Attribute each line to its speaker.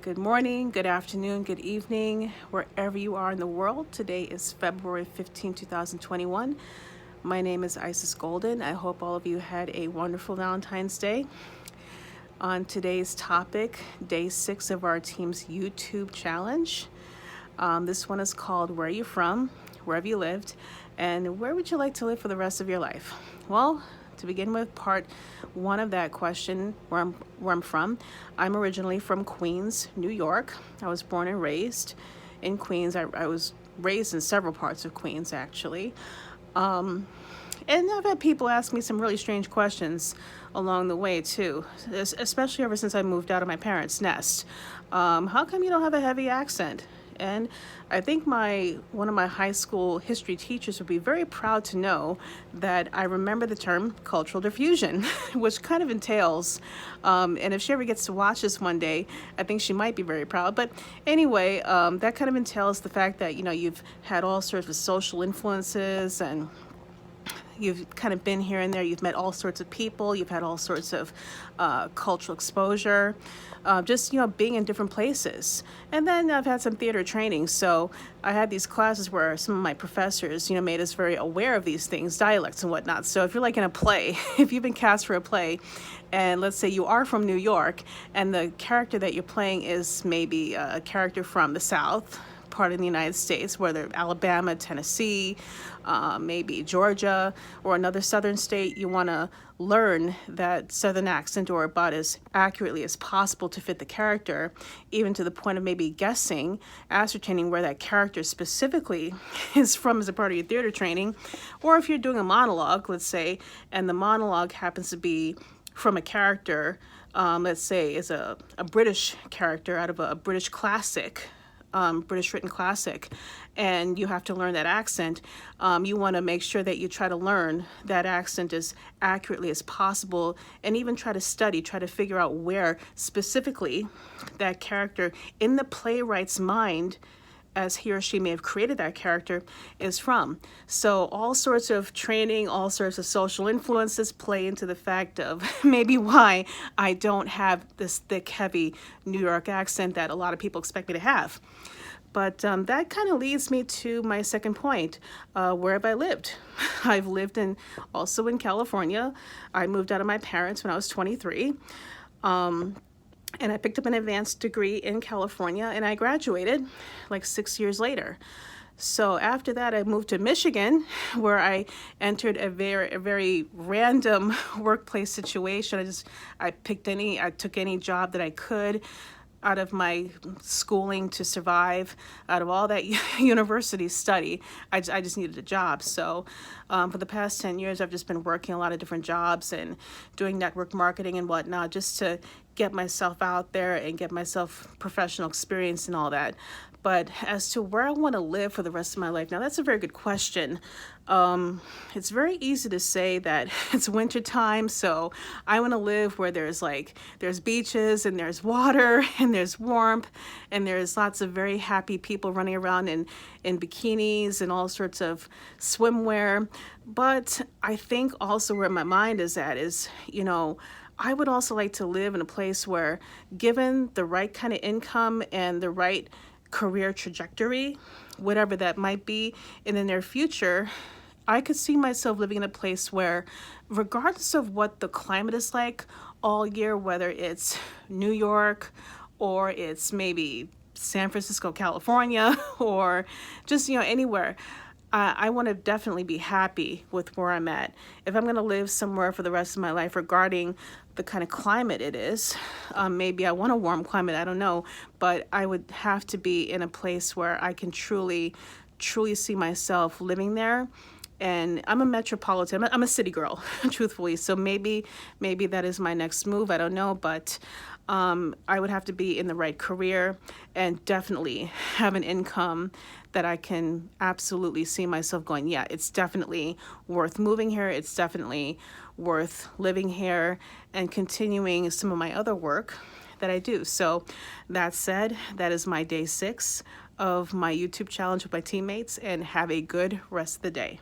Speaker 1: Good morning, good afternoon, good evening, wherever you are in the world. Today is February 15, 2021. My name is Isis Golden. I hope all of you had a wonderful Valentine's Day. On today's topic, day 6 of our team's YouTube challenge. This one is called Where Are You From? Where have you lived? And where would you like to live for the rest of your life? Well, to begin with, part one of that question, where I'm from, I'm originally from Queens, New York. I was born and raised in Queens. I was raised in several parts of Queens, actually. And I've had people ask me some really strange questions along the way too, especially ever since I moved out of my parents' nest. How come you don't have a heavy accent? And I think one of my high school history teachers would be very proud to know that I remember the term cultural diffusion, which kind of entails, and if she ever gets to watch this one day, I think she might be very proud. But anyway, that kind of entails the fact that, you've had all sorts of social influences and you've kind of been here and there. You've met all sorts of people. You've had all sorts of cultural exposure, just, being in different places. And then I've had some theater training. So I had these classes where some of my professors, made us very aware of these things, dialects and whatnot. So if you're like in a play, if you've been cast for a play, and let's say you are from New York, and the character that you're playing is maybe a character from the South, part of the United States, whether Alabama, Tennessee, maybe Georgia, or another southern state, you want to learn that southern accent or about as accurately as possible to fit the character, even to the point of maybe guessing, ascertaining where that character specifically is from as a part of your theater training. Or if you're doing a monologue, let's say, and the monologue happens to be from a character, let's say is a British character out of a British classic, British written classic, and you have to learn that accent. You want to make sure that you try to learn that accent as accurately as possible, and even try to figure out where specifically that character in the playwright's mind, as he or she may have created that character, is from. So all sorts of training, all sorts of social influences play into the fact of maybe why I don't have this thick, heavy New York accent that a lot of people expect me to have. But that kind of leads me to my second point. Where have I lived? I've lived also in California. I moved out of my parents when I was 23. And I picked up an advanced degree in California, and I graduated like 6 years later. So after that, I moved to Michigan, where I entered a very random workplace situation. I took any job that I could out of my schooling to survive, out of all that university study. I just needed a job. So for the past 10 years, I've just been working a lot of different jobs and doing network marketing and whatnot, just to get myself out there and get myself professional experience and all that. But as to where I want to live for the rest of my life, now that's a very good question. It's very easy to say that it's winter time, so I want to live where there's beaches and there's water and there's warmth and there's lots of very happy people running around in bikinis and all sorts of swimwear. But I think also where my mind is at is, I would also like to live in a place where, given the right kind of income and the right career trajectory, whatever that might be in the near future, I could see myself living in a place where, regardless of what the climate is like all year, whether it's New York or it's maybe San Francisco, California, or just, anywhere, I want to definitely be happy with where I'm at. If I'm going to live somewhere for the rest of my life, regarding the kind of climate it is, maybe I want a warm climate, I don't know, but I would have to be in a place where I can truly see myself living there. And I'm a metropolitan, I'm a city girl, truthfully. So maybe that is my next move. I don't know, but I would have to be in the right career and definitely have an income that I can absolutely see myself going, yeah, it's definitely worth moving here. It's definitely worth living here and continuing some of my other work that I do. So that said, that is my day 6 of my YouTube challenge with my teammates, and have a good rest of the day.